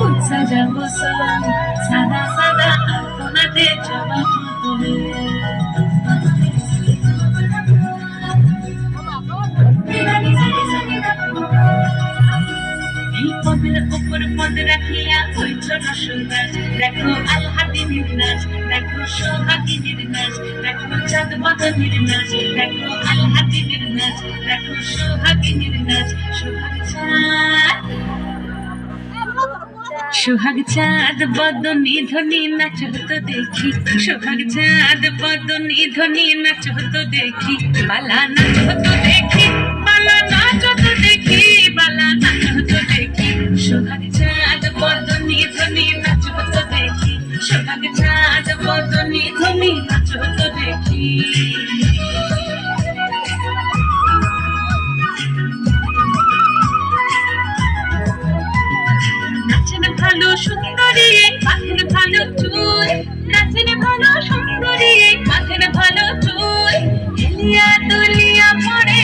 ফুল সাজাবো সব সাদা সাদা আলপনাতে জবাবো তুমি। এই পদের উপর পদ রাখিয়া হইছ না সুন্দর, দেখো আল্লাদিনীর নাচ, দেখো সোহাগিনীর নাচ, দেখো চাঁদ বদনীর নাচ, দেখো আল্লাদিনীর নাচ, দেখো সোহাগিনীর নাচ। সোহাগ চাঁদ বদনী ধ্বনি নাচ হতো দেখি, সোহাগ চাঁদ বদনী ধ্বনি নাচ হতো দেখি, বালা নাচ হতো দেখি, বালা নাচ হতো দেখি, বালা নাচ হতো দেখি। সোহাগ চাঁদ বদনী ধ্বনি নাচ হতো দেখি, সোহাগ চাঁদ বদনী ধ্বনি নাচ হতো দেখি। নাচেন ভালো সুন্দরী মাথের ভালো চুল, নাচেন ভালো সুন্দরী মাথের ভালো চুল, হেলিয়া দুলিয়া পড়ে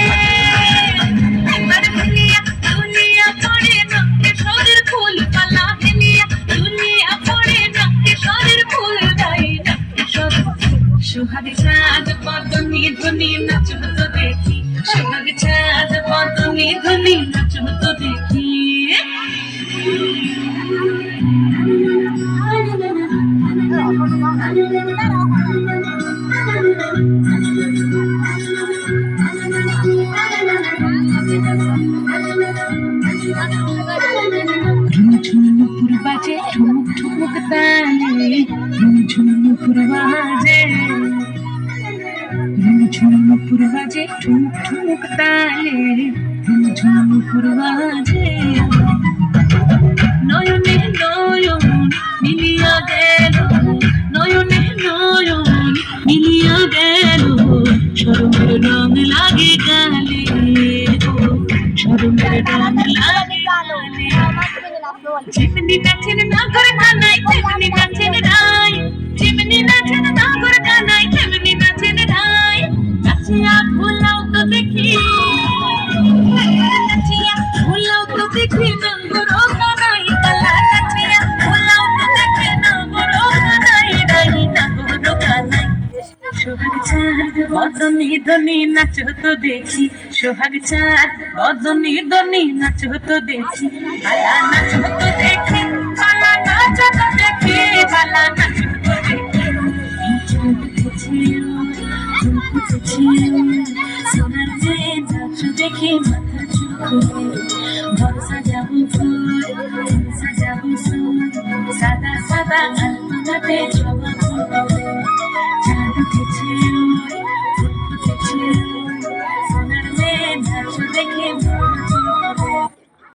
এবার হেলিয়া দুলিয়া পড়ে নক্কে সরের ফুল পালা, হেলিয়া দুলিয়া পড়ে নক্কে সরের ফুল গাই নক্কে সর। সোহাগ চাঁদ বদনী ধ্বনি নাচ হতো দেখি, সোহাগ চাঁদ বদনী ধ্বনি নাচ হতো দেখি। ঝুমঝুমুর বাজে ঠুমুক ঠুমুক তালে, ঝুমঝুমুর বাজে, ঝুমঝুমুর বাজে ঠুমুক ঠুমুক তালে, ঝুমঝুমুর বাজে। নয়নে নয়ন মিলিয়া গেল, নয়নে নয়ন মিলিয়া গেল, শরমের রং লাগে গালে, শরমের রং লাগে গালে। যেমনি নাচেন নাগর কানাই তেমনি নাচেন রাই, যেমনি নাচেন নাগর কানাই তেমনি নাচেন রাই। নাচিয়া ভুলাও তো দেখি, নাচিয়া ভুলাও তো দেখি নাগর কানাই কালা, নাচিয়া ভুলাও তো দেখি নাগর কানাই রাই নাগর কানাই। সোহাগ চাঁদ বদনী ধ্বনি নাচ হতো দেখি, সোহাগ চাঁদ বদনী ধ্বনি নাচ হতো দেখি, বালা নাচ হতো দেখি, বালা নাচ হতো দেখি, বালা নাচ হতো দেখি। সোনার চেয়ে নাচ দেখি মাথা চুল, ঘর সাজাবো ফুল, সাজাবো সুর, সাদা সাদা আলপনাতে জবাবো চাঁদ উঠেছে, ফুল ফুটেছে।